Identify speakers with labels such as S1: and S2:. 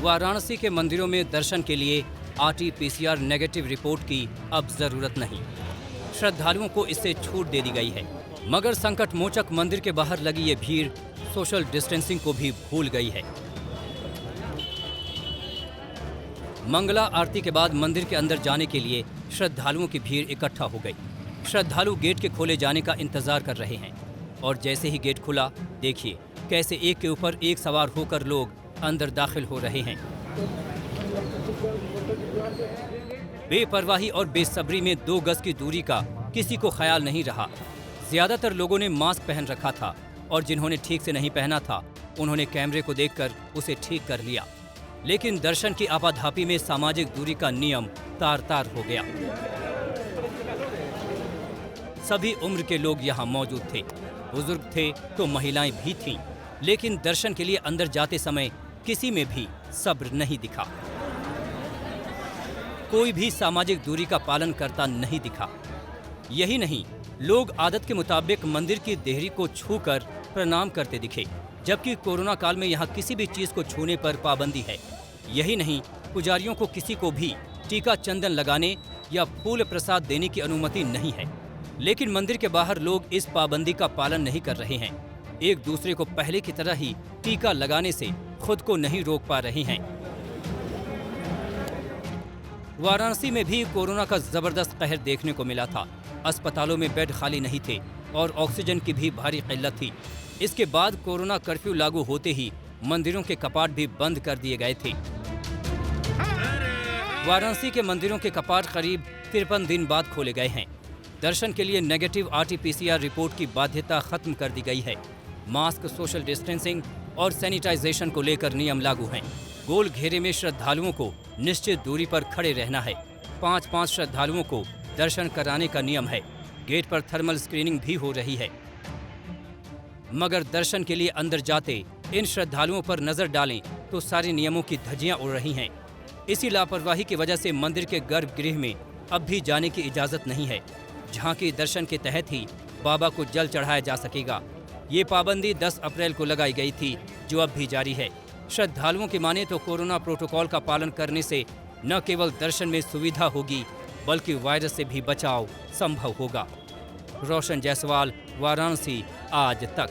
S1: वाराणसी के मंदिरों में दर्शन के लिए RT-PCR नेगेटिव रिपोर्ट की अब जरूरत नहीं। श्रद्धालुओं को इससे छूट दे दी गई है। मगर संकट मोचक मंदिर के बाहर लगी ये भीड़ सोशल डिस्टेंसिंग को भी भूल गई है। मंगला आरती के बाद मंदिर के अंदर जाने के लिए श्रद्धालुओं की भीड़ इकट्ठा हो गई। श्रद्धालु गेट के खोले जाने का इंतजार कर रहे हैं और जैसे ही गेट खुला, देखिए कैसे एक के ऊपर एक सवार होकर लोग अंदर दाखिल हो रहे हैं। बेपरवाही और बेसब्री में 2 गज की दूरी का किसी को ख्याल नहीं रहा। ज्यादातर लोगों ने मास्क पहन रखा था और जिन्होंने ठीक से नहीं पहना था उन्होंने कैमरे को देखकर उसे ठीक कर लिया। लेकिन दर्शन की आपाधापी में सामाजिक दूरी का नियम तार-तार हो गया। सभी उम्र के लोग यहाँ मौजूद थे, बुजुर्ग थे तो महिलाएं भी थीं, लेकिन दर्शन के लिए अंदर जाते समय किसी में भी सब्र नहीं दिखा। कोई भी सामाजिक दूरी का पालन करता नहीं दिखा। यही नहीं, लोग आदत के मुताबिक मंदिर की देहरी को छूकर प्रणाम करते दिखे, जबकि कोरोना काल में यहाँ किसी भी चीज को छूने पर पाबंदी है। यही नहीं, पुजारियों को किसी को भी टीका चंदन लगाने या फूल प्रसाद देने की अनुमति नहीं है। लेकिन मंदिर के बाहर लोग इस पाबंदी का पालन नहीं कर रहे हैं। एक दूसरे को पहले की तरह ही टीका लगाने से खुद को नहीं रोक पा रहे हैं। वाराणसी में भी कोरोना का जबरदस्त कहर देखने को मिला था। अस्पतालों में बेड खाली नहीं थे और ऑक्सीजन की भी भारी किल्लत थी। इसके बाद कोरोना कर्फ्यू लागू होते ही मंदिरों के कपाट भी बंद कर दिए गए थे। वाराणसी के मंदिरों के कपाट करीब 53 दिन बाद खोले गए हैं। दर्शन के लिए नेगेटिव RT-PCR रिपोर्ट की बाध्यता खत्म कर दी गई है। मास्क, सोशल डिस्टेंसिंग और सैनिटाइजेशन को लेकर नियम लागू हैं। गोल घेरे में श्रद्धालुओं को निश्चित दूरी पर खड़े रहना है। 5-5 श्रद्धालुओं को दर्शन कराने का नियम है। गेट पर थर्मल स्क्रीनिंग भी हो रही है। मगर दर्शन के लिए अंदर जाते इन श्रद्धालुओं पर नजर डालें तो सारे नियमों की धज्जियां उड़ रही हैं। इसी लापरवाही की वजह से मंदिर के गर्भगृह में अब भी जाने की इजाजत नहीं है। झांकी दर्शन के तहत ही बाबा को जल चढ़ाया जा सकेगा। ये पाबंदी 10 अप्रैल को लगाई गई थी, जो अब भी जारी है। श्रद्धालुओं की माने तो कोरोना प्रोटोकॉल का पालन करने से न केवल दर्शन में सुविधा होगी, बल्कि वायरस से भी बचाव संभव होगा। रोशन जायसवाल, वाराणसी आज तक।